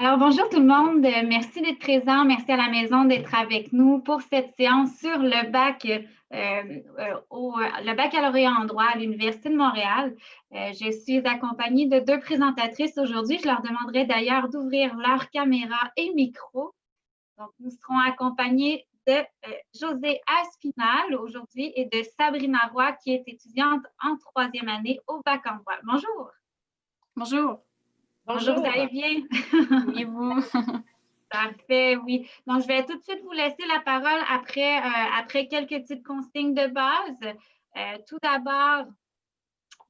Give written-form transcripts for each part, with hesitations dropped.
Alors, bonjour tout le monde. Merci d'être présent. Merci à la maison d'être avec nous pour cette séance sur le bac, le baccalauréat en droit à l'Université de Montréal. Je suis accompagnée de deux présentatrices aujourd'hui. Je leur demanderai d'ailleurs d'ouvrir leur caméra et micro. Donc, nous serons accompagnés de José Aspinal aujourd'hui et de Sabrina Roy, qui est étudiante en troisième année au bac en droit. Bonjour. Bonjour. Bonjour, vous Bonjour. allez bien? Oui, et vous? Parfait, oui. Donc, je vais tout de suite vous laisser la parole après quelques petites consignes de base. Tout d'abord,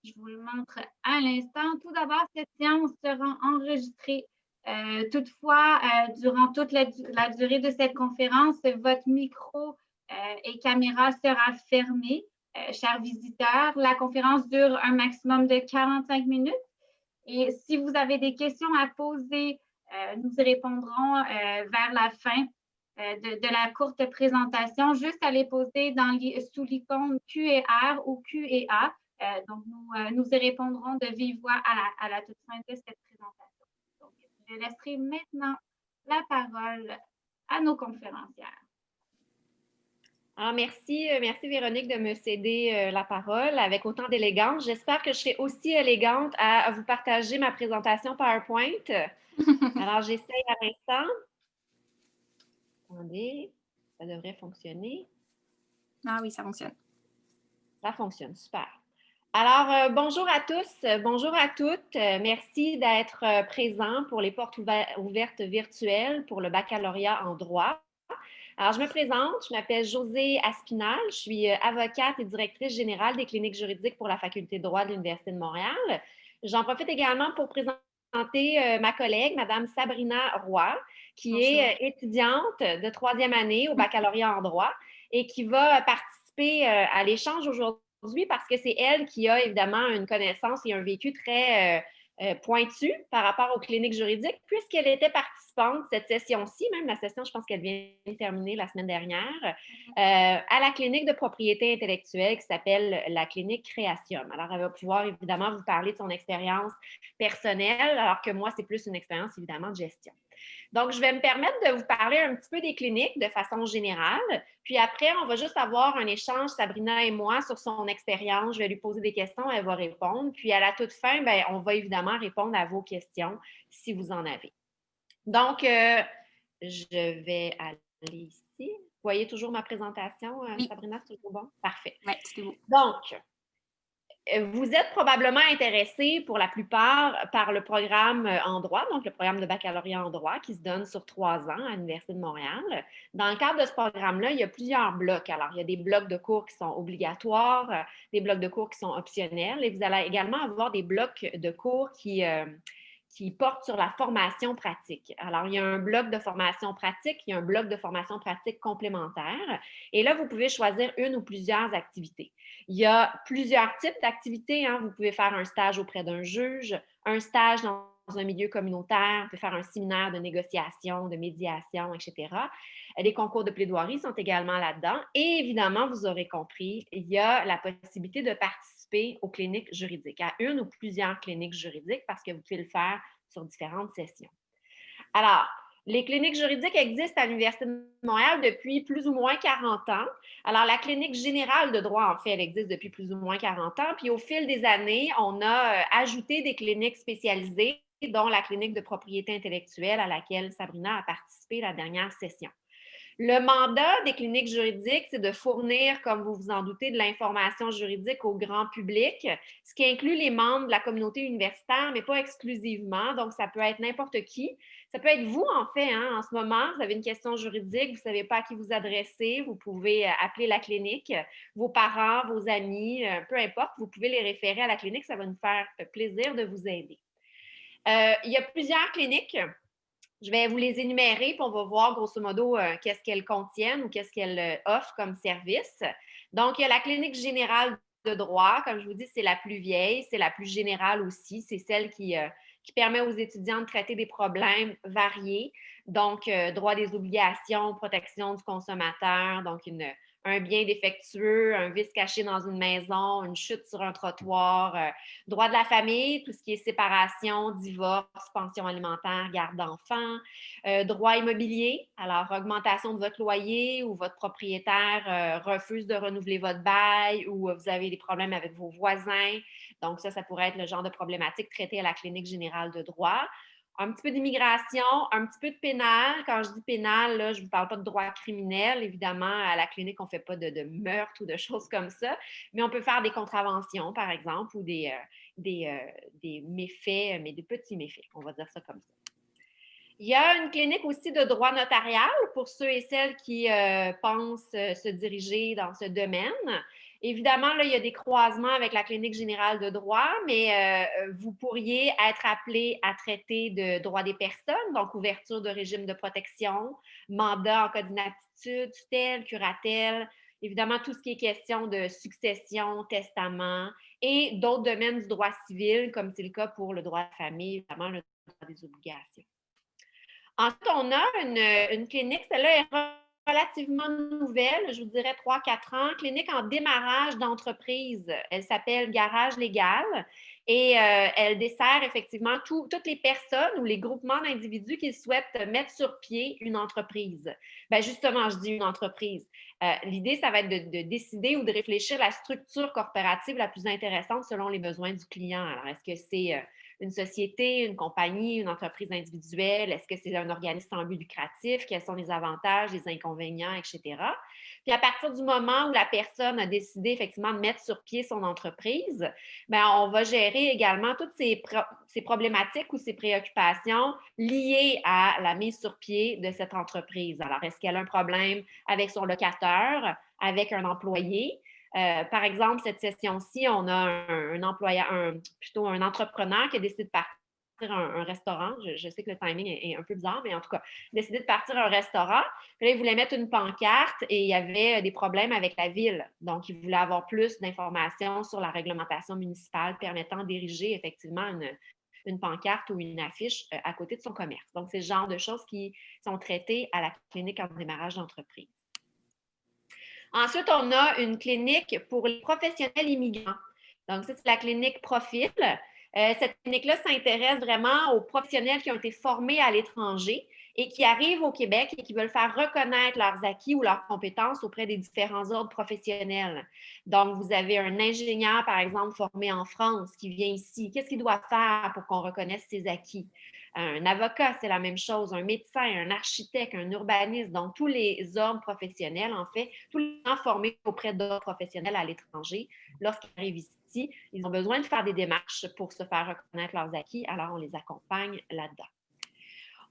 je vous le montre à l'instant. Tout d'abord, cette séance sera enregistrée. Toutefois, durant toute la durée de cette conférence, votre micro et caméra sera fermé, chers visiteurs. La conférence dure un maximum de 45 minutes. Et si vous avez des questions à poser, nous y répondrons vers la fin de la courte présentation. Juste à les poser sous l'icône Q et R ou Q et A. Donc, nous y répondrons de vive voix à la toute fin de cette présentation. Donc, je laisserai maintenant la parole à nos conférencières. Alors, merci Véronique de me céder la parole avec autant d'élégance. J'espère que je serai aussi élégante à vous partager ma présentation PowerPoint. Alors, j'essaye à l'instant. Attendez, ça devrait fonctionner. Ah oui, ça fonctionne. Ça fonctionne, super. Alors, bonjour à tous, bonjour à toutes. Merci d'être présents pour les portes ouvertes virtuelles pour le baccalauréat en droit. Alors, je me présente, je m'appelle José Aspinal, je suis avocate et directrice générale des cliniques juridiques pour la Faculté de droit de l'Université de Montréal. J'en profite également pour présenter ma collègue, Madame Sabrina Roy, qui Bonjour. est étudiante de troisième année au baccalauréat en droit et qui va participer à l'échange aujourd'hui parce que c'est elle qui a évidemment une connaissance et un vécu très pointu par rapport aux cliniques juridiques, puisqu'elle était participante cette session-ci, même la session, je pense qu'elle vient de terminer la semaine dernière, à la clinique de propriété intellectuelle qui s'appelle la clinique Créatium. Alors, elle va pouvoir évidemment vous parler de son expérience personnelle, alors que moi, c'est plus une expérience évidemment de gestion. Donc, je vais me permettre de vous parler un petit peu des cliniques de façon générale. Puis après, on va juste avoir un échange, Sabrina et moi, sur son expérience. Je vais lui poser des questions, elle va répondre. Puis à la toute fin, bien, on va évidemment répondre à vos questions si vous en avez. Donc, je vais aller ici. Vous voyez toujours ma présentation, Oui. Sabrina, c'est toujours bon? Parfait. Oui, tout est beau. Donc, vous êtes probablement intéressés pour la plupart par le programme en droit, donc le programme de baccalauréat en droit qui se donne sur 3 ans à l'Université de Montréal. Dans le cadre de ce programme-là, il y a plusieurs blocs. Alors, il y a des blocs de cours qui sont obligatoires, des blocs de cours qui sont optionnels et vous allez également avoir des blocs de cours qui portent sur la formation pratique. Alors, il y a un bloc de formation pratique, il y a un bloc de formation pratique complémentaire et là, vous pouvez choisir une ou plusieurs activités. Il y a plusieurs types d'activités. Hein. Vous pouvez faire un stage auprès d'un juge, un stage dans un milieu communautaire, vous pouvez faire un séminaire de négociation, de médiation, etc. Les concours de plaidoirie sont également là-dedans. Et évidemment, vous aurez compris, il y a la possibilité de participer aux cliniques juridiques, à une ou plusieurs cliniques juridiques, parce que vous pouvez le faire sur différentes sessions. Alors, les cliniques juridiques existent à l'Université de Montréal depuis plus ou moins 40 ans. Alors, la clinique générale de droit, en fait, elle existe depuis plus ou moins 40 ans. Puis, au fil des années, on a ajouté des cliniques spécialisées, dont la clinique de propriété intellectuelle à laquelle Sabrina a participé la dernière session. Le mandat des cliniques juridiques, c'est de fournir, comme vous vous en doutez, de l'information juridique au grand public, ce qui inclut les membres de la communauté universitaire, mais pas exclusivement. Donc, ça peut être n'importe qui. Ça peut être vous, en fait, hein, en ce moment. Vous avez une question juridique, vous ne savez pas à qui vous adresser. Vous pouvez appeler la clinique, vos parents, vos amis, peu importe. Vous pouvez les référer à la clinique. Ça va nous faire plaisir de vous aider. Il y a plusieurs cliniques. Je vais vous les énumérer, puis on va voir grosso modo qu'est-ce qu'elles contiennent ou qu'est-ce qu'elles offrent comme service. Donc, il y a la clinique générale de droit. Comme je vous dis, c'est la plus vieille, c'est la plus générale aussi. C'est celle qui permet aux étudiants de traiter des problèmes variés. Donc, droit des obligations, protection du consommateur, donc un bien défectueux, un vice caché dans une maison, une chute sur un trottoir, droit de la famille, tout ce qui est séparation, divorce, pension alimentaire, garde d'enfants, droit immobilier, alors augmentation de votre loyer ou votre propriétaire refuse de renouveler votre bail ou vous avez des problèmes avec vos voisins. Donc ça pourrait être le genre de problématique traitée à la clinique générale de droit. Un petit peu d'immigration, un petit peu de pénal. Quand je dis pénal, là, je ne vous parle pas de droit criminel. Évidemment, à la clinique, on ne fait pas de meurtre ou de choses comme ça, mais on peut faire des contraventions, par exemple, ou des méfaits, mais des petits méfaits, on va dire ça comme ça. Il y a une clinique aussi de droit notarial pour ceux et celles qui pensent se diriger dans ce domaine. Évidemment, là, il y a des croisements avec la clinique générale de droit, mais vous pourriez être appelé à traiter de droit des personnes, donc ouverture de régime de protection, mandat en cas d'inaptitude, tutelle, curatelle, évidemment tout ce qui est question de succession, testament et d'autres domaines du droit civil, comme c'est le cas pour le droit de la famille, évidemment le droit des obligations. Ensuite, on a une clinique, celle-là est relativement nouvelle, je vous dirais 3-4 ans, clinique en démarrage d'entreprise. Elle s'appelle Garage Légal et elle dessert effectivement toutes les personnes ou les groupements d'individus qui souhaitent mettre sur pied une entreprise. Bien, justement, je dis une entreprise. L'idée, ça va être de décider ou de réfléchir à la structure corporative la plus intéressante selon les besoins du client. Alors, est-ce que c'est une société, une compagnie, une entreprise individuelle? Est-ce que c'est un organisme sans but lucratif? Quels sont les avantages, les inconvénients, etc. Puis à partir du moment où la personne a décidé effectivement de mettre sur pied son entreprise, bien, on va gérer également toutes ces problématiques ou ces préoccupations liées à la mise sur pied de cette entreprise. Alors, est-ce qu'elle a un problème avec son locateur, avec un employé? Par exemple, cette session-ci, on a un entrepreneur qui a décidé de partir un restaurant. Je sais que le timing est un peu bizarre, mais en tout cas, décidé de partir un restaurant. Puis là, il voulait mettre une pancarte et il y avait des problèmes avec la ville. Donc, il voulait avoir plus d'informations sur la réglementation municipale permettant d'ériger effectivement une pancarte ou une affiche à côté de son commerce. Donc, c'est le genre de choses qui sont traitées à la clinique en démarrage d'entreprise. Ensuite, on a une clinique pour les professionnels immigrants. Donc, ça, c'est la clinique Profil. Cette clinique-là s'intéresse vraiment aux professionnels qui ont été formés à l'étranger et qui arrivent au Québec et qui veulent faire reconnaître leurs acquis ou leurs compétences auprès des différents ordres professionnels. Donc, vous avez un ingénieur, par exemple, formé en France qui vient ici. Qu'est-ce qu'il doit faire pour qu'on reconnaisse ses acquis? Un avocat, c'est la même chose, un médecin, un architecte, un urbaniste, donc tous les ordres professionnels, en fait, tous les gens formés auprès d'ordres professionnels à l'étranger, lorsqu'ils arrivent ici, ils ont besoin de faire des démarches pour se faire reconnaître leurs acquis, alors on les accompagne là-dedans.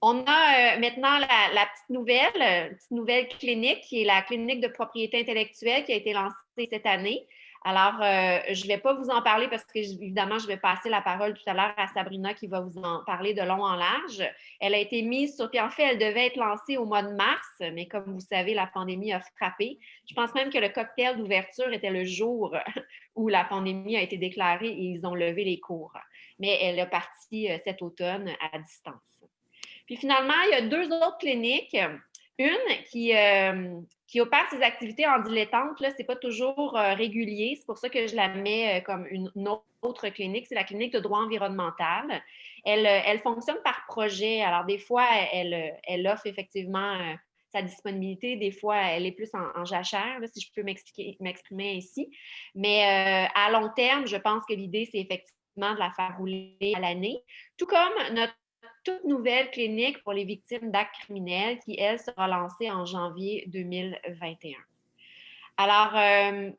On a maintenant la petite nouvelle clinique, qui est la clinique de propriété intellectuelle qui a été lancée cette année. Alors, je ne vais pas vous en parler parce que, évidemment, je vais passer la parole tout à l'heure à Sabrina qui va vous en parler de long en large. Elle a été mise sur pied. En fait, elle devait être lancée au mois de mars, mais comme vous savez, la pandémie a frappé. Je pense même que le cocktail d'ouverture était le jour où la pandémie a été déclarée et ils ont levé les cours. Mais elle est partie cet automne à distance. Puis finalement, il y a 2 autres cliniques. Une qui opère ses activités en dilettante, là, ce n'est pas toujours régulier. C'est pour ça que je la mets comme une autre clinique. C'est la clinique de droit environnemental. Elle fonctionne par projet. Alors, des fois, elle offre effectivement sa disponibilité. Des fois, elle est plus en jachère, là, si je peux m'exprimer ainsi. Mais à long terme, je pense que l'idée, c'est effectivement de la faire rouler à l'année. Tout comme notre toute nouvelle clinique pour les victimes d'actes criminels qui, elle, sera lancée en janvier 2021. Alors,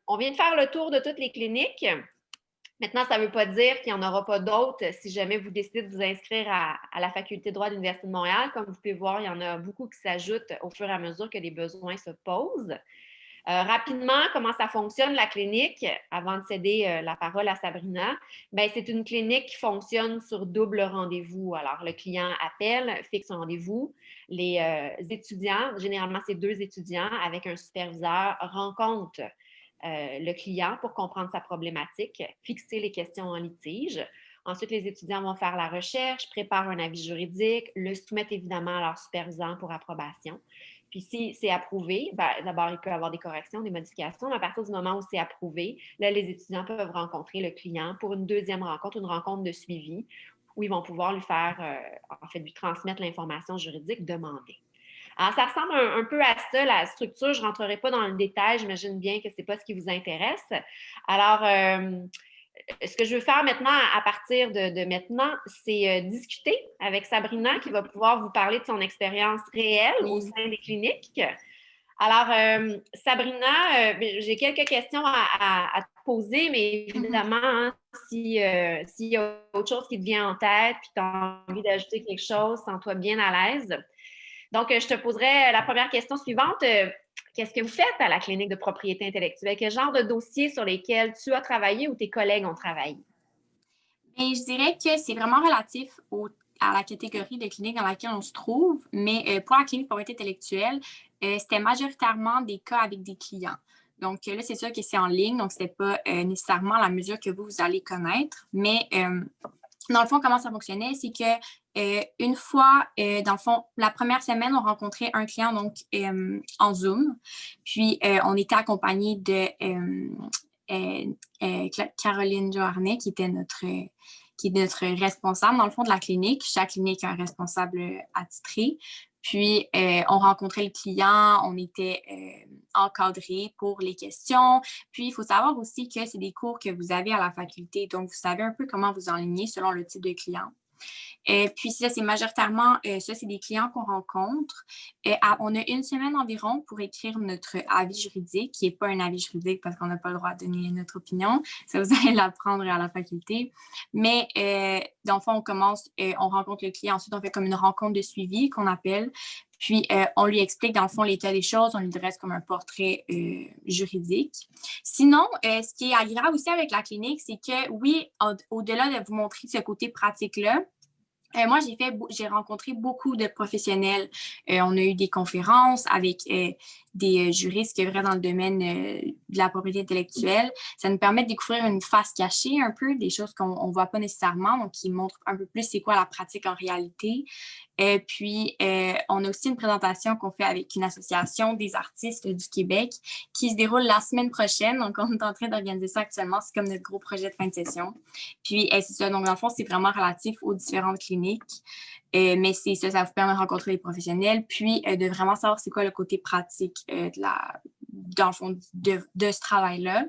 on vient de faire le tour de toutes les cliniques. Maintenant, ça ne veut pas dire qu'il n'y en aura pas d'autres si jamais vous décidez de vous inscrire à la faculté de droit de l'Université de Montréal. Comme vous pouvez voir, il y en a beaucoup qui s'ajoutent au fur et à mesure que les besoins se posent. Rapidement, comment ça fonctionne, la clinique, avant de céder la parole à Sabrina? Bien, c'est une clinique qui fonctionne sur double rendez-vous. Alors, le client appelle, fixe un rendez-vous. Les étudiants, généralement, c'est 2 étudiants avec un superviseur, rencontrent le client pour comprendre sa problématique, fixer les questions en litige. Ensuite, les étudiants vont faire la recherche, préparent un avis juridique, le soumettent évidemment à leur superviseur pour approbation. Puis si c'est approuvé, ben, d'abord, il peut y avoir des corrections, des modifications, mais à partir du moment où c'est approuvé, là, les étudiants peuvent rencontrer le client pour une deuxième rencontre, une rencontre de suivi, où ils vont pouvoir lui faire, en fait, lui transmettre l'information juridique demandée. Alors, ça ressemble un peu à ça, la structure. Je ne rentrerai pas dans le détail. J'imagine bien que ce n'est pas ce qui vous intéresse. Alors, ce que je veux faire maintenant, à partir de maintenant, c'est discuter avec Sabrina qui va pouvoir vous parler de son expérience réelle au sein des cliniques. Alors, Sabrina, j'ai quelques questions à te poser, mais évidemment, hein, s'il y a autre chose qui te vient en tête puis tu as envie d'ajouter quelque chose, sens-toi bien à l'aise. Donc, je te poserai la première question suivante. Qu'est-ce que vous faites à la clinique de propriété intellectuelle? Quel genre de dossiers sur lesquels tu as travaillé ou tes collègues ont travaillé? Et je dirais que c'est vraiment relatif à la catégorie de clinique dans laquelle on se trouve, mais pour la clinique de propriété intellectuelle, c'était majoritairement des cas avec des clients. Donc là, c'est sûr que c'est en ligne, donc ce n'est pas nécessairement la mesure que vous allez connaître, mais dans le fond, comment ça fonctionnait, c'est que une fois, dans le fond, la première semaine, on rencontrait un client donc en Zoom, puis on était accompagné de Caroline Joharnet, qui est notre responsable, dans le fond, de la clinique. Chaque clinique a un responsable attitré. Puis, on rencontrait le client, on était encadrés pour les questions. Puis, il faut savoir aussi que c'est des cours que vous avez à la faculté. Donc, vous savez un peu comment vous enligner selon le type de client. Puis ça, c'est majoritairement, ça, c'est des clients qu'on rencontre. On a une semaine environ pour écrire notre avis juridique, qui n'est pas un avis juridique parce qu'on n'a pas le droit de donner notre opinion. Ça, vous allez l'apprendre à la faculté. Mais dans le fond, on commence, on rencontre le client. Ensuite, on fait comme une rencontre de suivi qu'on appelle. Puis, on lui explique, dans le fond, l'état des choses. On lui dresse comme un portrait juridique. Sinon, ce qui est agréable aussi avec la clinique, c'est que, oui, au-delà de vous montrer ce côté pratique-là, moi, j'ai rencontré beaucoup de professionnels. On a eu des conférences avec des juristes qui œuvraient dans le domaine de la propriété intellectuelle. Ça nous permet de découvrir une face cachée un peu, des choses qu'on ne voit pas nécessairement, donc qui montrent un peu plus c'est quoi la pratique en réalité. Puis, on a aussi une présentation qu'on fait avec une association des artistes du Québec qui se déroule la semaine prochaine. Donc, on est en train d'organiser ça actuellement. C'est comme notre gros projet de fin de session. Puis, c'est ça. Donc, dans le fond, c'est vraiment relatif aux différentes cliniques. Mais c'est ça, ça vous permet de rencontrer les professionnels, puis de vraiment savoir c'est quoi le côté pratique dans le fond, de ce travail-là.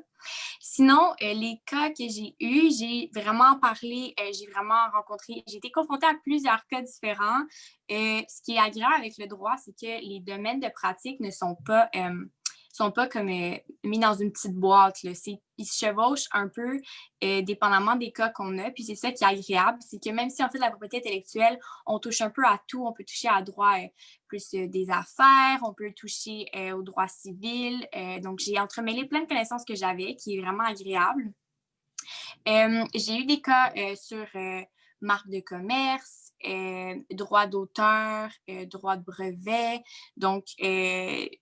Sinon, les cas que j'ai eus, j'ai vraiment parlé, j'ai vraiment rencontré, j'ai été confrontée à plusieurs cas différents. Ce qui est agréable avec le droit, c'est que les domaines de pratique ne sont pas comme mis dans une petite boîte. Là. Ils se chevauchent un peu dépendamment des cas qu'on a. Puis c'est ça qui est agréable, c'est que même si on fait de la propriété intellectuelle, on touche un peu à tout. On peut toucher à droit plus des affaires, on peut toucher au droit civil. Donc, j'ai entremêlé plein de connaissances que j'avais, qui est vraiment agréable. J'ai eu des cas sur marque de commerce, droit d'auteur, droit de brevet. Donc,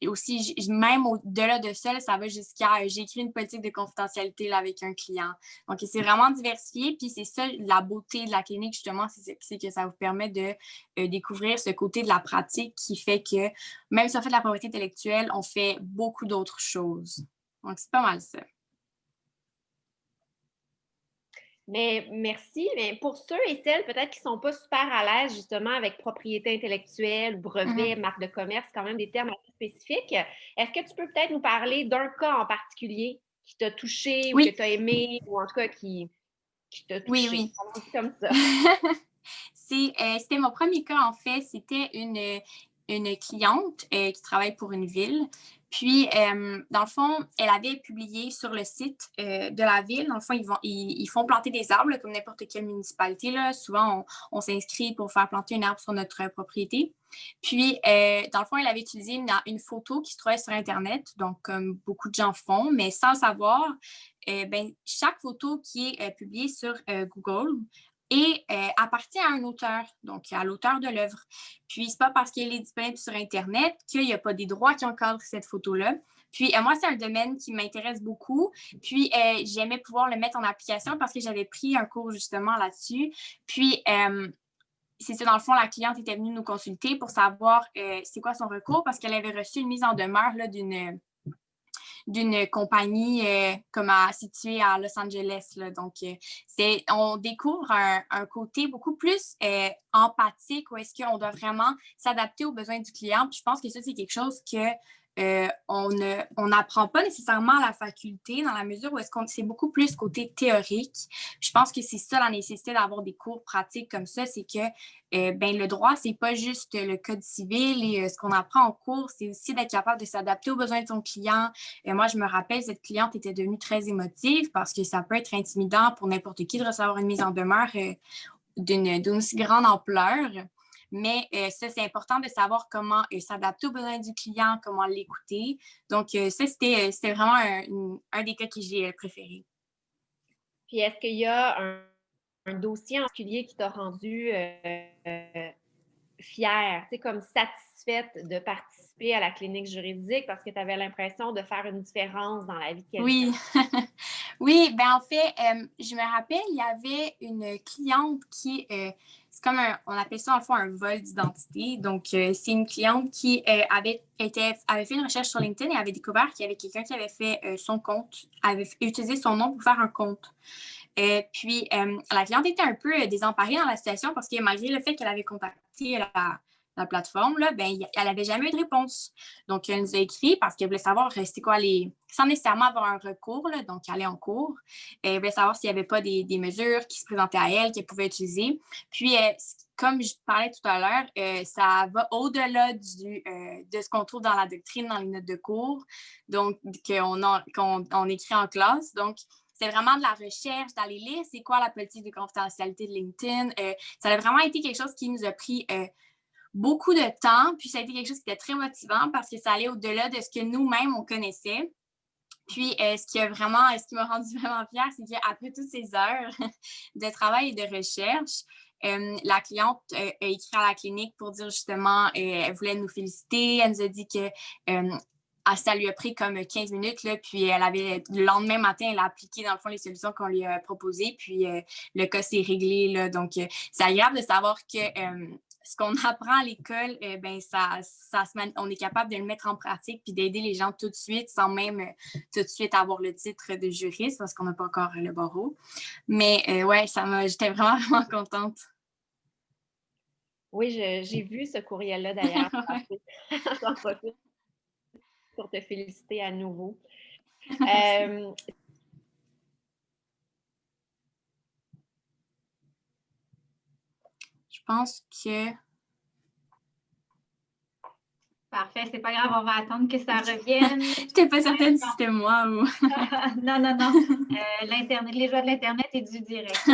aussi, même au-delà de ça, ça va jusqu'à j'ai écrit une politique de confidentialité là, avec un client. Donc, c'est vraiment diversifié. Puis, c'est ça, la beauté de la clinique, justement, c'est que ça vous permet de découvrir ce côté de la pratique qui fait que même si on fait de la propriété intellectuelle, on fait beaucoup d'autres choses. Donc, c'est pas mal ça. Mais merci. Mais pour ceux et celles peut-être qui ne sont pas super à l'aise justement avec propriété intellectuelle, brevet, marque de commerce, quand même des termes assez spécifiques, est-ce que tu peux peut-être nous parler d'un cas en particulier qui t'a touché ou que tu as aimé ou en tout cas qui t'a touché? Oui. Comme ça. C'était mon premier cas, en fait. C'était une cliente qui travaille pour une ville. Puis, dans le fond, elle avait publié sur le site de la ville. Dans le fond, ils font planter des arbres, là, comme n'importe quelle municipalité. Là. Souvent, on s'inscrit pour faire planter un arbre sur notre propriété. Puis, dans le fond, elle avait utilisé une photo qui se trouvait sur Internet, donc comme beaucoup de gens font, mais sans le savoir, chaque photo qui est publiée sur Google et appartient à un auteur, donc à l'auteur de l'œuvre. Puis, c'est pas parce qu'elle est disponible sur Internet qu'il n'y a pas des droits qui encadrent cette photo-là. Puis, moi, c'est un domaine qui m'intéresse beaucoup. Puis, j'aimais pouvoir le mettre en application parce que j'avais pris un cours justement là-dessus. Puis, c'est ça, dans le fond, la cliente était venue nous consulter pour savoir c'est quoi son recours parce qu'elle avait reçu une mise en demeure là, d'une compagnie située à Los Angeles. Là. Donc, on découvre un côté beaucoup plus empathique où est-ce qu'on doit vraiment s'adapter aux besoins du client. Puis je pense que ça, c'est quelque chose que on n'apprend pas nécessairement à la faculté dans la mesure où c'est beaucoup plus côté théorique. Je pense que c'est ça la nécessité d'avoir des cours pratiques comme ça, c'est que le droit, c'est pas juste le code civil et ce qu'on apprend en cours, c'est aussi d'être capable de s'adapter aux besoins de son client. Moi, je me rappelle, cette cliente était devenue très émotive parce que ça peut être intimidant pour n'importe qui de recevoir une mise en demeure d'une aussi grande ampleur. Mais ça, c'est important de savoir comment s'adapter aux besoins du client, comment l'écouter. Donc, ça, c'était vraiment un des cas que j'ai préféré. Puis, est-ce qu'il y a un dossier en particulier qui t'a rendu fière, tu sais, comme satisfaite de participer à la clinique juridique parce que tu avais l'impression de faire une différence dans la vie de quelqu'un? Oui, oui, en fait, je me rappelle, il y avait une cliente qui, c'est comme on appelle ça en fond un vol d'identité. Donc, c'est une cliente qui avait fait une recherche sur LinkedIn et avait découvert qu'il y avait quelqu'un qui avait fait son compte, avait utilisé son nom pour faire un compte. Puis, la cliente était un peu désemparée dans la situation parce que malgré le fait qu'elle avait contacté la plateforme, là, elle n'avait jamais eu de réponse. Donc, elle nous a écrit parce qu'elle voulait savoir c'était quoi sans nécessairement avoir un recours, là, donc aller en cours. Elle voulait savoir s'il n'y avait pas des mesures qui se présentaient à elle, qu'elle pouvait utiliser. Puis, comme je parlais tout à l'heure, ça va au-delà de ce qu'on trouve dans la doctrine, dans les notes de cours, donc qu'on écrit en classe. Donc, c'est vraiment de la recherche, d'aller lire c'est quoi la politique de confidentialité de LinkedIn. Ça a vraiment été quelque chose qui nous a pris beaucoup de temps, puis ça a été quelque chose qui était très motivant parce que ça allait au-delà de ce que nous-mêmes, on connaissait. Puis, ce qui m'a rendu vraiment fière, c'est qu'après toutes ces heures de travail et de recherche, la cliente a écrit à la clinique pour dire justement, elle voulait nous féliciter, elle nous a dit que ça lui a pris comme 15 minutes, là, puis le lendemain matin, elle a appliqué dans le fond les solutions qu'on lui a proposées, puis le cas s'est réglé. Là, donc, c'est agréable de savoir que ce qu'on apprend à l'école, on est capable de le mettre en pratique puis d'aider les gens tout de suite sans même tout de suite avoir le titre de juriste parce qu'on n'a pas encore le barreau. Mais ouais, j'étais vraiment, vraiment contente. Oui, j'ai vu ce courriel-là d'ailleurs. J'en profite pour te féliciter à nouveau. Je pense que... Parfait, c'est pas grave, on va attendre que ça revienne. Je n'étais pas certaine si c'était moi ou... Non. L'Internet, les joies de l'Internet et du direct.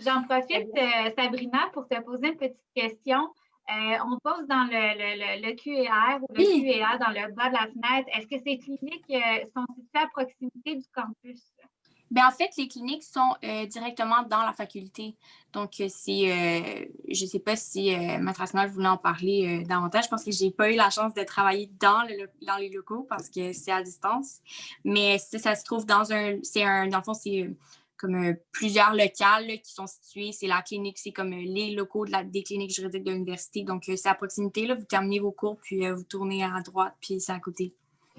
J'en profite, Sabrina, pour te poser une petite question. On pose dans le QER ou le QEA dans le bas de la fenêtre. Est-ce que ces cliniques sont situées à proximité du campus? En fait, les cliniques sont directement dans la faculté. Donc, je ne sais pas si Maître Asmal voulait en parler davantage. Je pense que je n'ai pas eu la chance de travailler dans les locaux parce que c'est à distance. Mais ça se trouve dans dans le fond, c'est comme plusieurs locales là, qui sont situés. C'est la clinique, c'est comme les locaux des cliniques juridiques de l'université. Donc, c'est à proximité. Là, vous terminez vos cours, puis vous tournez à droite, puis c'est à côté.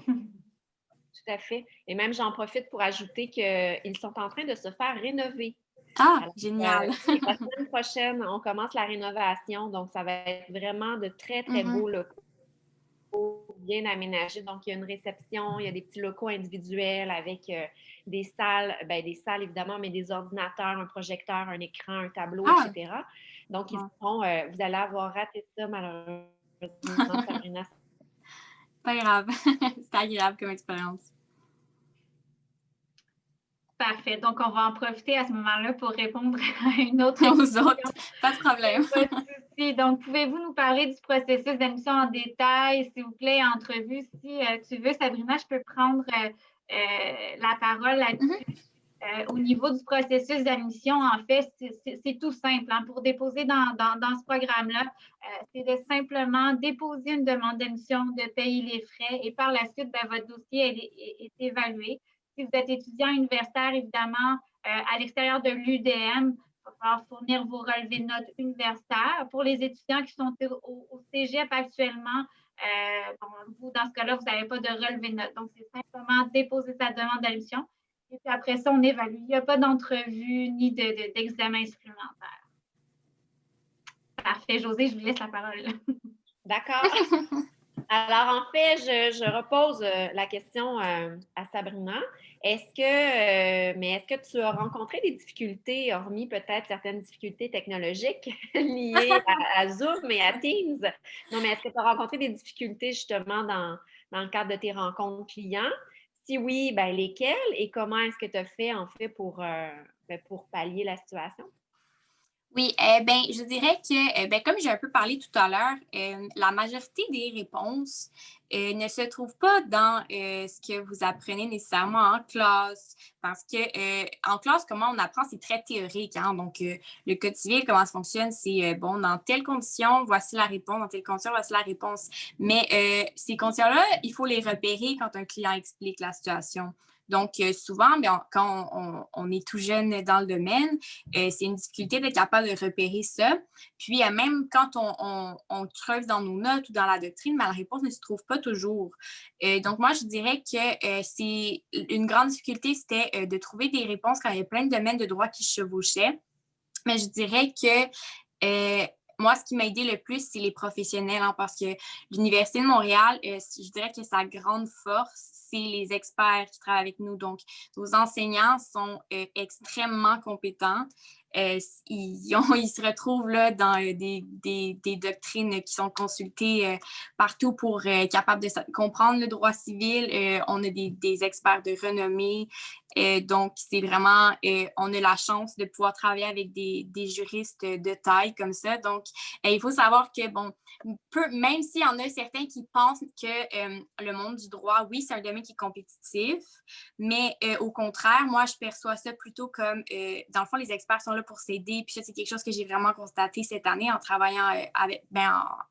Tout à fait. Et même, j'en profite pour ajouter qu'ils sont en train de se faire rénover. Ah, alors, génial! La semaine prochaine, on commence la rénovation. Donc, ça va être vraiment de très, très beaux locaux, bien aménagés. Donc, il y a une réception, il y a des petits locaux individuels avec des salles évidemment, mais des ordinateurs, un projecteur, un écran, un tableau, etc. Donc, vous allez avoir raté ça, malheureusement, Sabrina. Pas grave. C'est agréable comme expérience. Parfait. Donc, on va en profiter à ce moment-là pour répondre à une autre question. Aux autres, pas de problème. Pas de souci. Donc, pouvez-vous nous parler du processus d'admission en détail, s'il vous plaît, entrevue? Si tu veux, Sabrina, je peux prendre la parole là-dessus. Au niveau du processus d'admission, en fait, c'est tout simple. Hein. Pour déposer dans ce programme-là, c'est de simplement déposer une demande d'admission, de payer les frais et par la suite, votre dossier est évalué. Si vous êtes étudiant universitaire, évidemment, à l'extérieur de l'UDM, va falloir fournir vos relevés de notes universitaires. Pour les étudiants qui sont au cégep actuellement, vous, dans ce cas-là, vous n'avez pas de relevé de notes. Donc, c'est simplement déposer sa demande d'admission. Et puis après ça, on évalue. Il n'y a pas d'entrevue ni d'examen supplémentaire. Parfait. Josée, je vous laisse la parole. D'accord. Alors, en fait, je repose la question à Sabrina. Est-ce que tu as rencontré des difficultés, hormis peut-être certaines difficultés technologiques liées à Zoom et à Teams? Non, mais est-ce que tu as rencontré des difficultés justement dans le cadre de tes rencontres clients? Si oui, ben lesquelles et comment est-ce que tu as fait en fait pour pallier la situation? Oui, ben, je dirais que, ben, comme j'ai un peu parlé tout à l'heure, la majorité des réponses ne se trouvent pas dans ce que vous apprenez nécessairement en classe. Parce que en classe, comment on apprend, c'est très théorique. Hein? Donc, le code civil, comment ça fonctionne, c'est bon, dans telle condition, voici la réponse, dans telle condition, voici la réponse. Mais ces conditions-là, il faut les repérer quand un client explique la situation. Donc, souvent, bien, quand on est tout jeune dans le domaine, c'est une difficulté d'être capable de repérer ça. Puis, même quand on creuse dans nos notes ou dans la doctrine, mais la réponse ne se trouve pas toujours. Donc, moi, je dirais que c'est une grande difficulté, c'était de trouver des réponses quand il y a plein de domaines de droit qui se chevauchaient. Mais je dirais que moi, ce qui m'a aidé le plus, c'est les professionnels, hein, parce que l'Université de Montréal, je dirais que sa grande force, c'est les experts qui travaillent avec nous. Donc, nos enseignants sont extrêmement compétents. Ils se retrouvent là dans des doctrines qui sont consultées partout pour être capables de comprendre le droit civil. On a des experts de renommée. Donc, c'est vraiment, on a la chance de pouvoir travailler avec des juristes de taille comme ça. Donc, il faut savoir que, bon, même s'il y en a certains qui pensent que le monde du droit, oui, c'est un domaine qui est compétitif, mais au contraire, moi, je perçois ça plutôt comme, dans le fond, les experts sont là pour s'aider. Puis ça, c'est quelque chose que j'ai vraiment constaté cette année en travaillant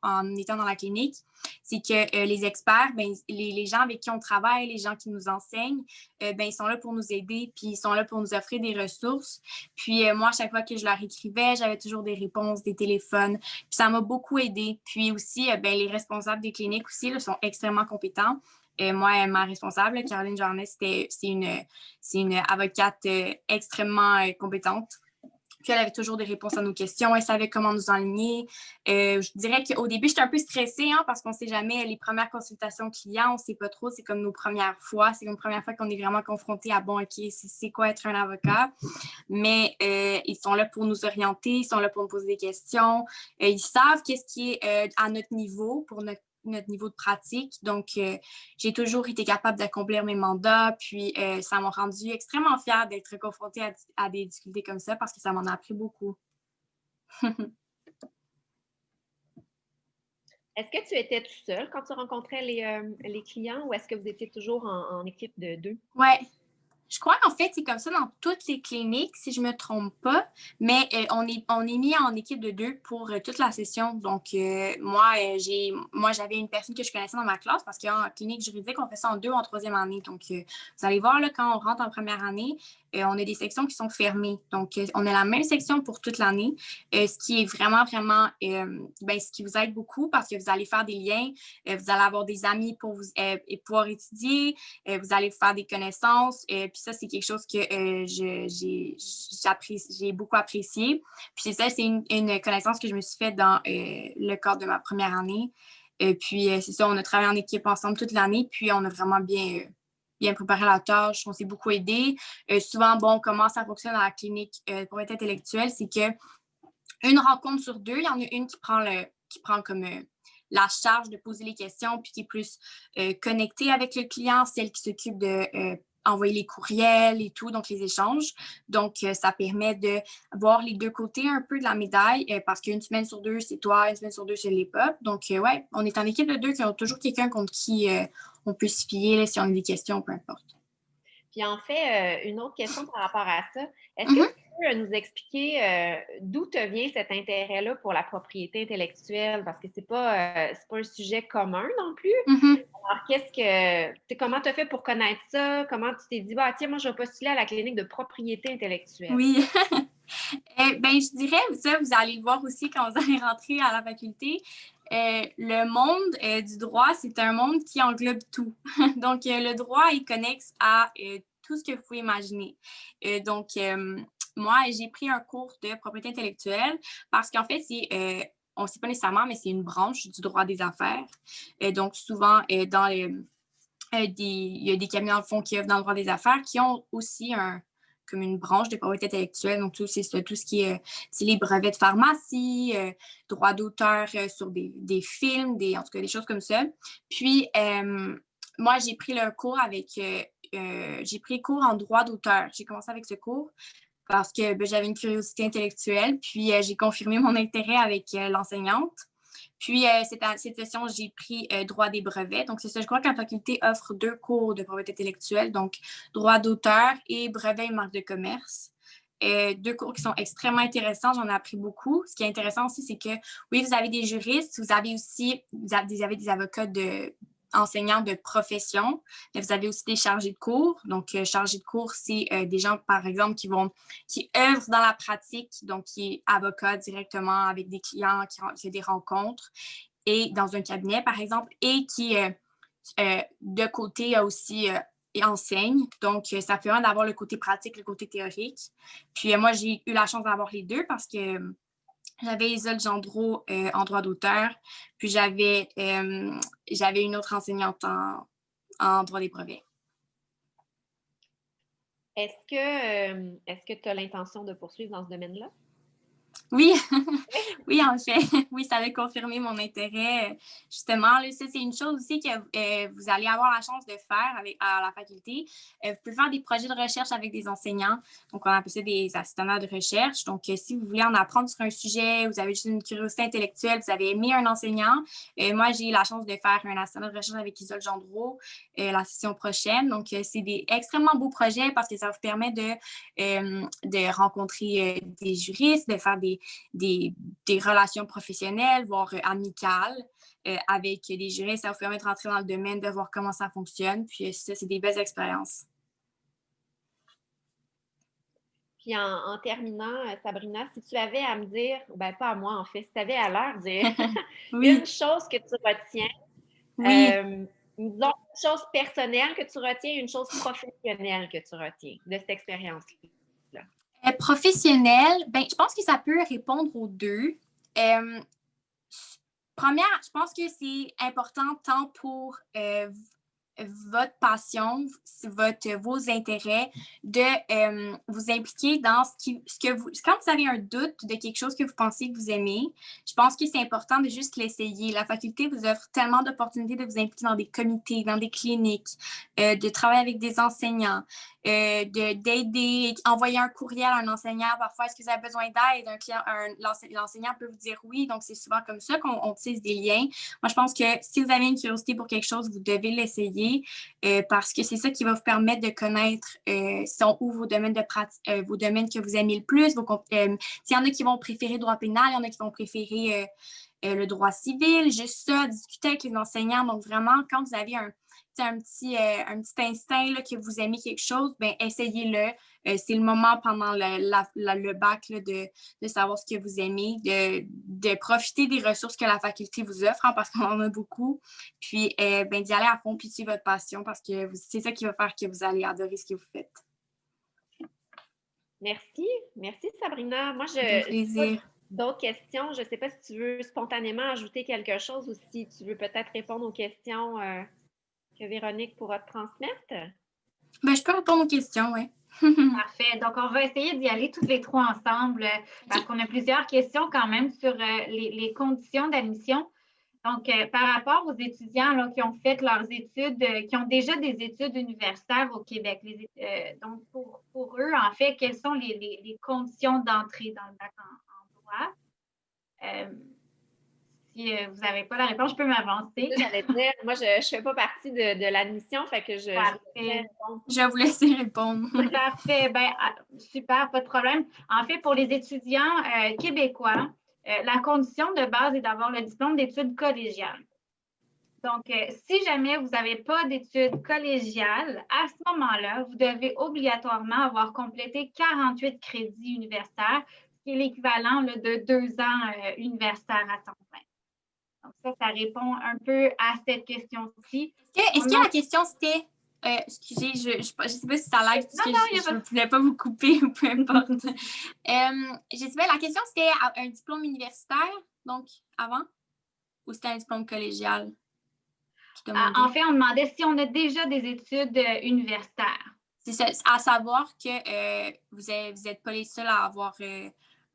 en étant dans la clinique. C'est que les experts, ben, les gens avec qui on travaille, les gens qui nous enseignent, ben, ils sont là pour nous aider, puis ils sont là pour nous offrir des ressources. Puis moi, à chaque fois que je leur écrivais, j'avais toujours des réponses, des téléphones. Puis ça m'a beaucoup aidé. Puis aussi, ben, les responsables des cliniques aussi là, sont extrêmement compétents. Moi, ma responsable, Caroline Jarnet, c'est une avocate extrêmement compétente. Puis elle avait toujours des réponses à nos questions. Elle savait comment nous enligner. Je dirais qu'au début, j'étais un peu stressée hein, parce qu'on ne sait jamais les premières consultations clients. On ne sait pas trop. C'est comme nos premières fois. C'est comme la première fois qu'on est vraiment confronté à bon, OK, c'est quoi être un avocat? Mais ils sont là pour nous orienter. Ils sont là pour nous poser des questions. Ils savent qu'est-ce qui est à notre niveau pour notre niveau de pratique. Donc, j'ai toujours été capable d'accomplir mes mandats. Puis, ça m'a rendue extrêmement fière d'être confrontée à des difficultés comme ça parce que ça m'en a appris beaucoup. Est-ce que tu étais tout seul quand tu rencontrais les clients ou est-ce que vous étiez toujours en équipe de 2? Oui. Je crois qu'en fait, c'est comme ça dans toutes les cliniques, si je ne me trompe pas, mais on est mis en équipe de 2 pour toute la session. Donc, moi, j'avais une personne que je connaissais dans ma classe parce qu'en clinique juridique, on fait ça en 2 ou en 3e année. Donc, vous allez voir, là, quand on rentre en première année, on a des sections qui sont fermées. Donc, on a la même section pour toute l'année, ce qui est vraiment, vraiment, ce qui vous aide beaucoup parce que vous allez faire des liens, vous allez avoir des amis pour vous pouvoir étudier, vous allez faire des connaissances. Puis ça, c'est quelque chose que j'ai beaucoup apprécié. Puis c'est ça, c'est une connaissance que je me suis faite dans le cadre de ma première année. Puis c'est ça, on a travaillé en équipe ensemble toute l'année, puis on a vraiment bien préparé la tâche, on s'est beaucoup aidé. Souvent, bon, comment ça fonctionne dans la clinique pour être intellectuelle, c'est que une rencontre sur 2, il y en a une qui prend comme la charge de poser les questions, puis qui est plus connectée avec le client, celle qui s'occupe de envoyer les courriels et tout, donc les échanges. Donc, ça permet de voir les deux côtés un peu de la médaille, parce qu'une semaine sur 2, c'est toi, une semaine sur 2, c'est les pop. Donc, ouais, on est en équipe de 2 qui ont toujours quelqu'un contre qui on peut se fier là, si on a des questions, peu importe. Puis en fait, une autre question par rapport à ça. Est-ce que tu peux nous expliquer d'où te vient cet intérêt-là pour la propriété intellectuelle? Parce que c'est pas un sujet commun non plus. Alors, comment tu as fait pour connaître ça? Comment tu t'es dit, tiens, moi, je vais postuler à la clinique de propriété intellectuelle? Oui. Ben, je dirais, ça, vous allez le voir aussi quand vous allez rentrer à la faculté. Le monde du droit, c'est un monde qui englobe tout. Donc, le droit est connexe à tout ce que vous pouvez imaginer. Moi, j'ai pris un cours de propriété intellectuelle parce qu'en fait, on ne sait pas nécessairement, mais c'est une branche du droit des affaires. Donc, souvent, il y a des cabinets dans le fond qui œuvrent dans le droit des affaires qui ont aussi comme une branche de propriété intellectuelle. Donc, tout ce qui est c'est les brevets de pharmacie, droit d'auteur sur des films, en tout cas des choses comme ça. Puis, moi, j'ai pris le cours j'ai pris cours en droit d'auteur. J'ai commencé avec ce cours parce que j'avais une curiosité intellectuelle. Puis, j'ai confirmé mon intérêt avec l'enseignante. Puis, cette session, j'ai pris droit des brevets. Donc, c'est ça, je crois que la faculté offre 2 cours de propriété intellectuelle, donc droit d'auteur et brevet et marque de commerce. 2 cours qui sont extrêmement intéressants. J'en ai appris beaucoup. Ce qui est intéressant aussi, c'est que, oui, vous avez des juristes, vous avez des avocats enseignants de profession, mais vous avez aussi des chargés de cours. Donc, chargés de cours, c'est des gens, par exemple, qui œuvrent dans la pratique, donc qui est avocat directement avec des clients, qui fait des rencontres, et dans un cabinet, par exemple, et qui, de côté, a aussi et enseigne. Donc, ça fait un d'avoir le côté pratique, le côté théorique. Puis, moi, j'ai eu la chance d'avoir les deux parce que j'avais Isolde Gendreau en droit d'auteur, puis j'avais une autre enseignante en droit des brevets. Est-ce que tu as l'intention de poursuivre dans ce domaine-là? Oui, oui, en fait, oui, ça avait confirmé mon intérêt. Justement, là, ça, c'est une chose aussi que vous allez avoir la chance de faire à la faculté. Vous pouvez faire des projets de recherche avec des enseignants. Donc, on appelle ça des assistants de recherche. Donc, si vous voulez en apprendre sur un sujet, vous avez juste une curiosité intellectuelle, vous avez aimé un enseignant. Moi, j'ai eu la chance de faire un assistant de recherche avec Isolde Gendreau la session prochaine. Donc, c'est des extrêmement beaux projets parce que ça vous permet de rencontrer des juristes, de faire des relations professionnelles, voire amicales avec des juristes. Ça vous permet de rentrer dans le domaine, de voir comment ça fonctionne. Puis ça, c'est des belles expériences. Puis en terminant, Sabrina, si tu avais à me dire, ben pas à moi en fait, si tu avais à leur dire oui. une chose que tu retiens, oui. disons une chose personnelle que tu retiens, une chose professionnelle que tu retiens de cette expérience-là. Professionnel, ben, je pense que ça peut répondre aux deux. Première, je pense que c'est important tant pour votre passion, vos intérêts, de vous impliquer dans ce que vous... Quand vous avez un doute de quelque chose que vous pensez que vous aimez, je pense que c'est important de juste l'essayer. La faculté vous offre tellement d'opportunités de vous impliquer dans des comités, dans des cliniques, de travailler avec des enseignants, d'aider, envoyer un courriel à un enseignant. Parfois, est-ce que vous avez besoin d'aide? L'enseignant peut vous dire oui. Donc, c'est souvent comme ça qu'on tisse des liens. Moi, je pense que si vous avez une curiosité pour quelque chose, vous devez l'essayer parce que c'est ça qui va vous permettre de connaître sont où vos domaines de pratique, vos domaines que vous aimez le plus. S'il y en a qui vont préférer le droit pénal, il y en a qui vont préférer le droit civil, juste ça, discuter avec les enseignants. Donc, vraiment, quand vous avez un petit instinct là, que vous aimez quelque chose, ben essayez-le. C'est le moment pendant le bac là, de savoir ce que vous aimez, de profiter des ressources que la faculté vous offre, hein, parce qu'on en a beaucoup. Puis d'y aller à fond, puis suivre votre passion, parce que c'est ça qui va faire que vous allez adorer ce que vous faites. Merci. Merci, Sabrina. Moi, plaisir. D'autres questions? Je ne sais pas si tu veux spontanément ajouter quelque chose ou si tu veux peut-être répondre aux questions que Véronique pourra te transmettre. Ben, je peux répondre aux questions, oui. Parfait. Donc, on va essayer d'y aller toutes les trois ensemble parce qu'on a plusieurs questions quand même sur les conditions d'admission. Donc, par rapport aux étudiants là, qui ont fait leurs études, qui ont déjà des études universitaires au Québec, donc pour eux, en fait, quelles sont les conditions d'entrée dans le bac en droit? Si vous n'avez pas la réponse, je peux m'avancer. J'allais dire, moi, je ne fais pas partie de l'admission, fait que je vais vous laisser répondre. Parfait. Ben, super, pas de problème. En fait, pour les étudiants québécois, la condition de base est d'avoir le diplôme d'études collégiales. Donc, si jamais vous n'avez pas d'études collégiales, à ce moment-là, vous devez obligatoirement avoir complété 48 crédits universitaires, ce qui est l'équivalent de 2 ans universitaires à temps plein. Donc, ça répond un peu à cette question-ci. Est-ce que la question, c'était... excusez, je ne sais pas si ça live, parce que je ne voulais pas vous couper ou peu importe. J'espère, la question, c'était un diplôme universitaire, donc avant, ou c'était un diplôme collégial? En fait, on demandait si on a déjà des études universitaires. C'est ça, à savoir que vous n'êtes pas les seuls à avoir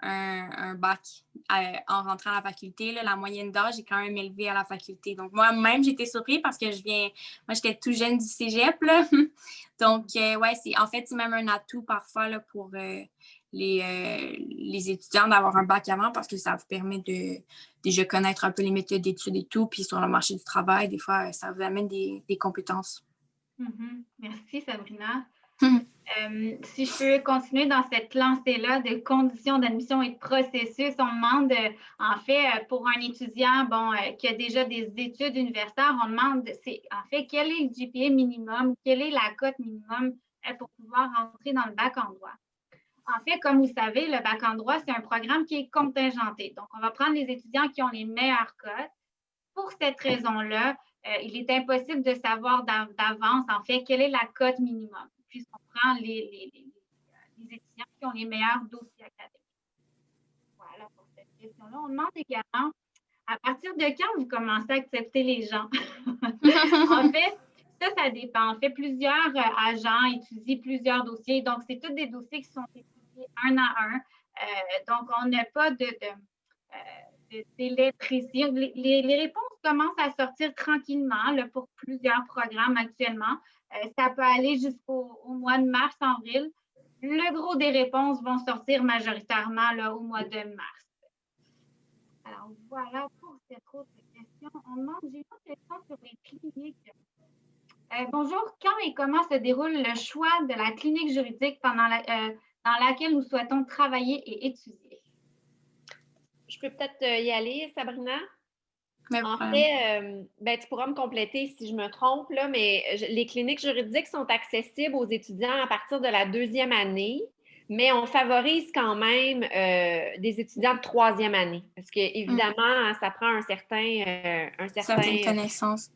un bac en rentrant à la faculté. Là, la moyenne d'âge est quand même élevée à la faculté. Donc, moi-même, j'étais surprise parce que moi, j'étais tout jeune du cégep. Là. Donc, ouais, en fait, c'est même un atout parfois là, pour les étudiants d'avoir un bac avant parce que ça vous permet de déjà connaître un peu les méthodes d'études et tout. Puis sur le marché du travail, des fois, ça vous amène des compétences. Mm-hmm. Merci, Sabrina. Si je peux continuer dans cette lancée-là de conditions d'admission et de processus, on demande, en fait, pour un étudiant qui a déjà des études universitaires, on demande, en fait, quel est le GPA minimum, quelle est la cote minimum pour pouvoir entrer dans le bac en droit. En fait, comme vous savez, le bac en droit, c'est un programme qui est contingenté. Donc, on va prendre les étudiants qui ont les meilleures cotes. Pour cette raison-là, il est impossible de savoir d'avance, en fait, quelle est la cote minimum, puisqu'on prend les étudiants qui ont les meilleurs dossiers académiques. Voilà pour cette question-là. On demande également, à partir de quand vous commencez à accepter les gens? En fait, ça dépend. En fait, plusieurs agents étudient plusieurs dossiers. Donc, c'est tous des dossiers qui sont étudiés un à un. Donc, on n'a pas de délai précis. Les réponses commencent à sortir tranquillement là, pour plusieurs programmes actuellement. Ça peut aller jusqu'au mois de mars-avril. Le gros des réponses vont sortir majoritairement là, au mois de mars. Alors, voilà pour cette autre question. J'ai une autre question sur les cliniques. Bonjour, quand et comment se déroule le choix de la clinique juridique dans laquelle nous souhaitons travailler et étudier? Je peux peut-être y aller, Sabrina? En fait, tu pourras me compléter si je me trompe, là, mais les cliniques juridiques sont accessibles aux étudiants à partir de la 2e année, mais on favorise quand même des étudiants de 3e année, parce qu'évidemment, ça prend un certain certaines connaissances,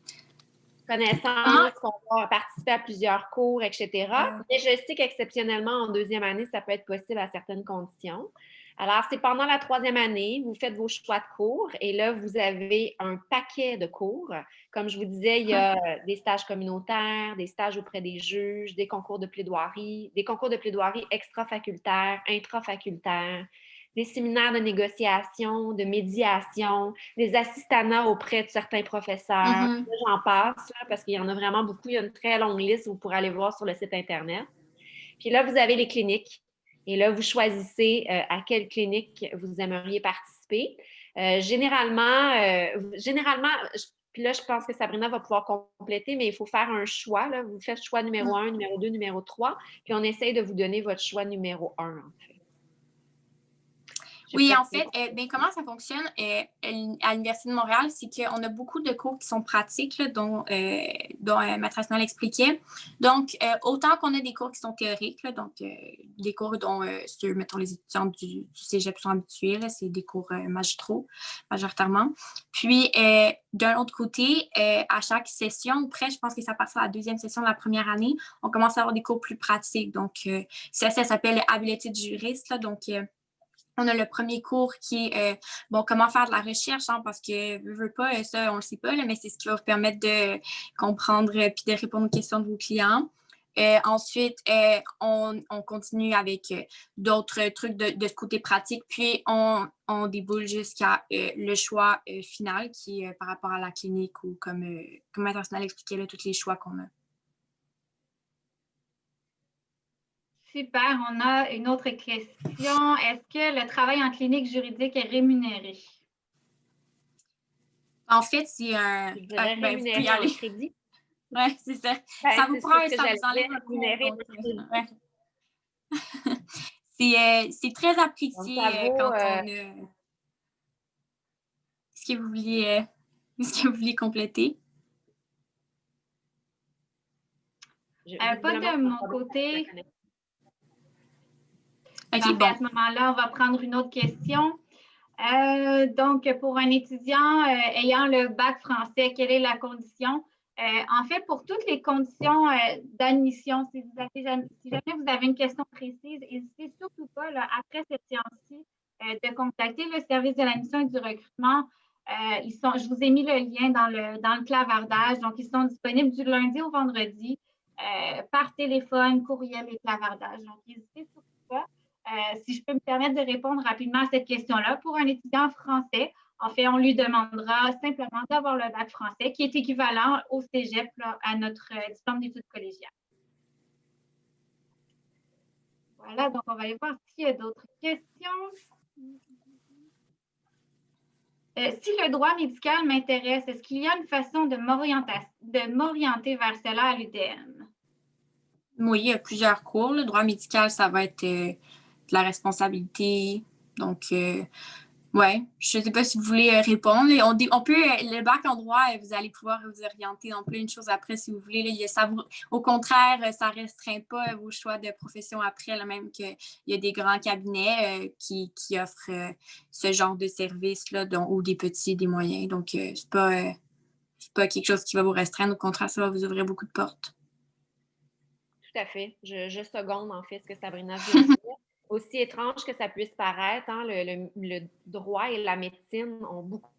qu'on va participer à plusieurs cours, etc. Mais je sais qu'exceptionnellement, en 2e année, ça peut être possible à certaines conditions. Alors, c'est pendant la 3e année, vous faites vos choix de cours et là, vous avez un paquet de cours. Comme je vous disais, il y a des stages communautaires, des stages auprès des juges, des concours de plaidoirie extra-facultaires, intra-facultaires, des séminaires de négociation, de médiation, des assistanats auprès de certains professeurs. J'en passe, là, parce qu'il y en a vraiment beaucoup. Il y a une très longue liste, vous pourrez aller voir sur le site Internet. Puis là, vous avez les cliniques. Et là, vous choisissez à quelle clinique vous aimeriez participer. Généralement, puis là, je pense que Sabrina va pouvoir compléter, mais il faut faire un choix. Là. Vous faites choix numéro 1, numéro 2, numéro 3, puis on essaye de vous donner votre choix numéro 1, en fait. Oui, en fait, comment ça fonctionne à l'Université de Montréal, c'est qu'on a beaucoup de cours qui sont pratiques, là, dont Maître Asnal expliquait. Donc, autant qu'on a des cours qui sont théoriques, là, donc des cours dont, mettons, les étudiants du cégep sont habitués, là, c'est des cours magistraux, majoritairement. Puis, d'un autre côté, à chaque session, ou presque, je pense que ça passe à la 2e session de la première année, on commence à avoir des cours plus pratiques. Donc, ça s'appelle habileté de juriste, là, donc... on a le premier cours qui est comment faire de la recherche, hein, parce que veut pas, ça, on le sait pas, là, mais c'est ce qui va vous permettre de comprendre puis de répondre aux questions de vos clients. Ensuite, on continue avec d'autres trucs de ce côté pratique, puis on déboule jusqu'à le choix final qui est par rapport à la clinique ou comme Maître Asnal expliquait, là, tous les choix qu'on a. Super. On a une autre question. Est-ce que le travail en clinique juridique est rémunéré? En fait, c'est un... rémunéré en crédit. Oui, c'est ça. Ça vous prend ça vous enlève un cours. C'est très apprécié quand on a... Est-ce que vous vouliez compléter? Pas de mon côté. OK, Donc, bon. à ce moment-là, on va prendre une autre question. Donc, pour un étudiant ayant le bac français, quelle est la condition? En fait, pour toutes les conditions d'admission, si jamais vous avez une question précise, n'hésitez surtout pas, là, après cette séance-ci, de contacter le service de l'admission et du recrutement. Je vous ai mis le lien dans le clavardage. Donc, ils sont disponibles du lundi au vendredi par téléphone, courriel et clavardage. Donc, n'hésitez surtout pas. Si je peux me permettre de répondre rapidement à cette question-là, pour un étudiant français, en fait, on lui demandera simplement d'avoir le bac français qui est équivalent au cégep là, à notre diplôme d'études collégiales. Voilà, donc on va aller voir s'il y a d'autres questions. Si le droit médical m'intéresse, est-ce qu'il y a une façon de m'orienter vers cela à l'UDM? Oui, il y a plusieurs cours. Le droit médical, ça va être de la responsabilité. Donc, ouais, je ne sais pas si vous voulez répondre. On peut, le bac en droit, vous allez pouvoir vous orienter dans plein de choses après si vous voulez. Là, au contraire, ça ne restreint pas vos choix de profession après, là, même qu'il y a des grands cabinets qui offrent ce genre de services-là, ou des petits, des moyens. Donc, c'est pas quelque chose qui va vous restreindre. Au contraire, ça va vous ouvrir beaucoup de portes. Tout à fait. Je seconde, en fait, ce que Sabrina vient de dire. Aussi étrange que ça puisse paraître, hein, le droit et la médecine ont beaucoup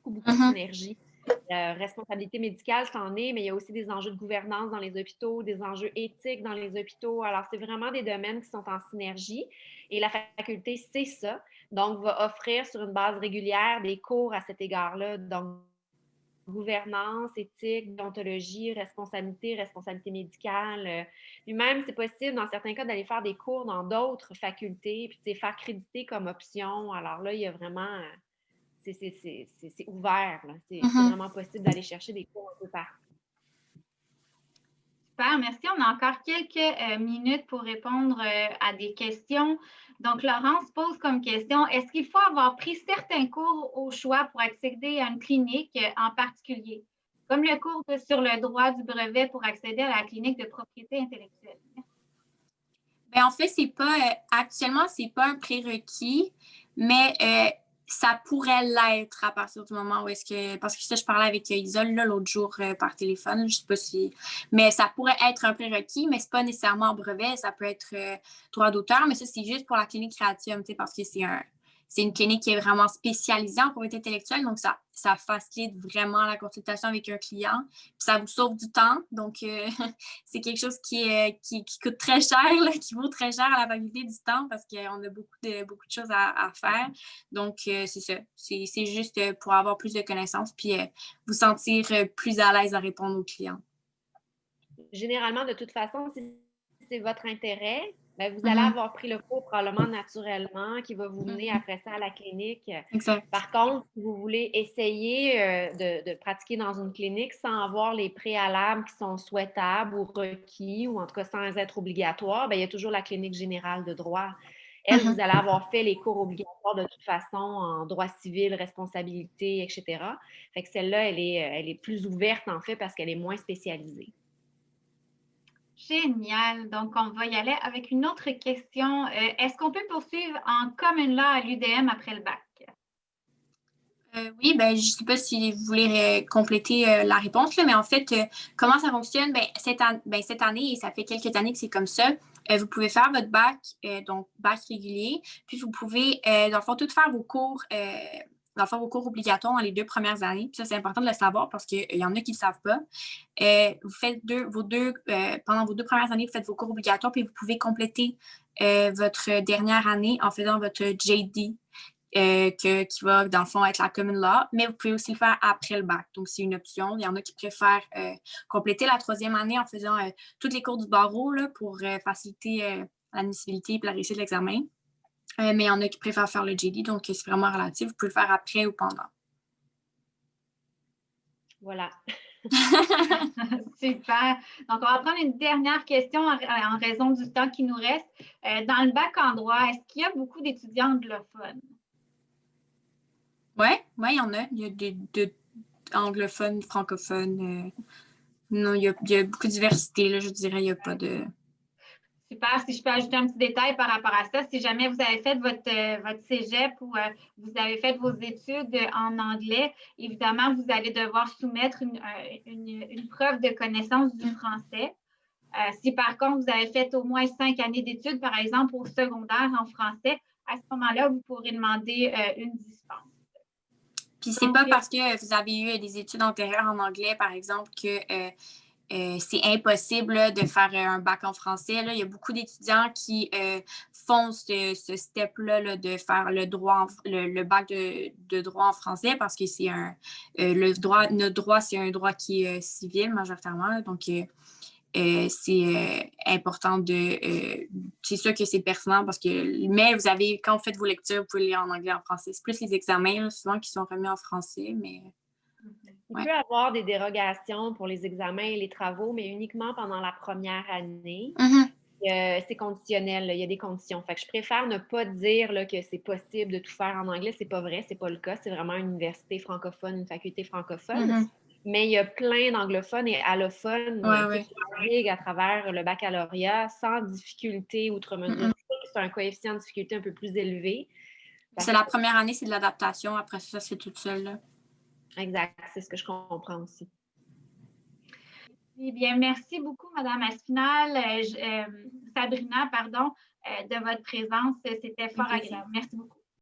de synergie. Responsabilité médicale, c'en est, mais il y a aussi des enjeux de gouvernance dans les hôpitaux, des enjeux éthiques dans les hôpitaux. Alors, c'est vraiment des domaines qui sont en synergie et la faculté, c'est ça. Donc, va offrir sur une base régulière des cours à cet égard-là. Donc, gouvernance, éthique, déontologie, responsabilité médicale. Puis même, c'est possible, dans certains cas, d'aller faire des cours dans d'autres facultés, puis faire créditer comme option. Alors là, il y a vraiment... c'est ouvert. C'est vraiment possible d'aller chercher des cours un peu partout. Super, merci. On a encore quelques minutes pour répondre à des questions. Donc, Laurence pose comme question, est-ce qu'il faut avoir pris certains cours au choix pour accéder à une clinique en particulier, comme le cours sur le droit du brevet pour accéder à la clinique de propriété intellectuelle? Bien, en fait, actuellement, c'est pas un prérequis, mais ça pourrait l'être à partir du moment où parce que ça, je parlais avec Isole l'autre jour par téléphone, je sais pas si, mais ça pourrait être un prérequis, mais c'est pas nécessairement en brevet, ça peut être droit d'auteur, mais ça, c'est juste pour la clinique Creatium, parce que c'est une clinique qui est vraiment spécialisée en propriété intellectuelle, donc ça facilite vraiment la consultation avec un client, puis ça vous sauve du temps, donc c'est quelque chose qui coûte très cher, là, qui vaut très cher à la validité du temps parce qu'on a beaucoup de choses à faire. Donc, c'est ça. C'est juste pour avoir plus de connaissances puis vous sentir plus à l'aise à répondre aux clients. Généralement, de toute façon, si c'est votre intérêt, bien, vous allez avoir pris le cours probablement naturellement qui va vous mener après ça à la clinique. Exact. Par contre, si vous voulez essayer de pratiquer dans une clinique sans avoir les préalables qui sont souhaitables ou requis, ou en tout cas sans être obligatoires, bien, il y a toujours la clinique générale de droit. Elle, vous allez avoir fait les cours obligatoires de toute façon en droit civil, responsabilité, etc. Fait que celle-là, elle est plus ouverte en fait parce qu'elle est moins spécialisée. Génial. Donc, on va y aller avec une autre question. Est-ce qu'on peut poursuivre en common law à l'UDM après le bac? Oui, ben, je ne sais pas si vous voulez compléter la réponse, là, mais en fait, comment ça fonctionne? Cette année, et ça fait quelques années que c'est comme ça, vous pouvez faire votre bac, donc bac régulier, puis vous pouvez, dans le fond, tout faire vos cours. Vos cours obligatoires dans les 2 premières années. Puis ça, c'est important de le savoir parce qu'il y en a qui ne le savent pas. Vous faites pendant vos 2 premières années, vous faites vos cours obligatoires, puis vous pouvez compléter votre dernière année en faisant votre JD. Qui va, dans le fond, être la common law, mais vous pouvez aussi le faire après le bac. Donc, c'est une option. Il y en a qui préfèrent compléter la 3e année en faisant tous les cours du barreau là, pour faciliter l'admissibilité et la réussite de l'examen. Mais il y en a qui préfèrent faire le JD, donc c'est vraiment relatif. Vous pouvez le faire après ou pendant. Voilà. Super. Donc, on va prendre une dernière question en raison du temps qui nous reste. Dans le bac en droit, est-ce qu'il y a beaucoup d'étudiants anglophones? Oui, il y en a. Il y a des anglophones, francophones. Non, il y a beaucoup de diversité, là, je dirais, il n'y a pas de... Super. Si je peux ajouter un petit détail par rapport à ça, si jamais vous avez fait votre cégep ou vous avez fait vos études en anglais, évidemment, vous allez devoir soumettre une preuve de connaissance du français. Si par contre, vous avez fait au moins 5 années d'études, par exemple au secondaire en français, à ce moment-là, vous pourrez demander une dispense. Puis c'est pas parce que vous avez eu des études antérieures en anglais, par exemple, que c'est impossible là, de faire un bac en français. Là. Il y a beaucoup d'étudiants qui font ce step-là là, de faire le bac de droit en français parce que c'est notre droit, c'est un droit qui est civil majoritairement. Là, donc, c'est important c'est sûr que c'est pertinent parce que, mais quand vous faites vos lectures, vous pouvez lire en anglais, en français. C'est plus les examens, là, souvent, qui sont remis en français, mais... Il peut y avoir des dérogations pour les examens et les travaux, mais uniquement pendant la première année. C'est conditionnel, là, il y a des conditions. Fait que je préfère ne pas dire là, que c'est possible de tout faire en anglais. C'est pas vrai, c'est pas le cas. C'est vraiment une université francophone, une faculté francophone. Mais il y a plein d'anglophones et allophones qui naviguent à travers le baccalauréat sans difficulté outre mesure. C'est un coefficient de difficulté un peu plus élevé. C'est la première année, c'est de l'adaptation. Après ça, c'est toute seule. Là. Exact, c'est ce que je comprends aussi. Eh bien, merci beaucoup, Madame Aspinall, Sabrina, pardon, de votre présence. C'était fort agréable. Merci beaucoup.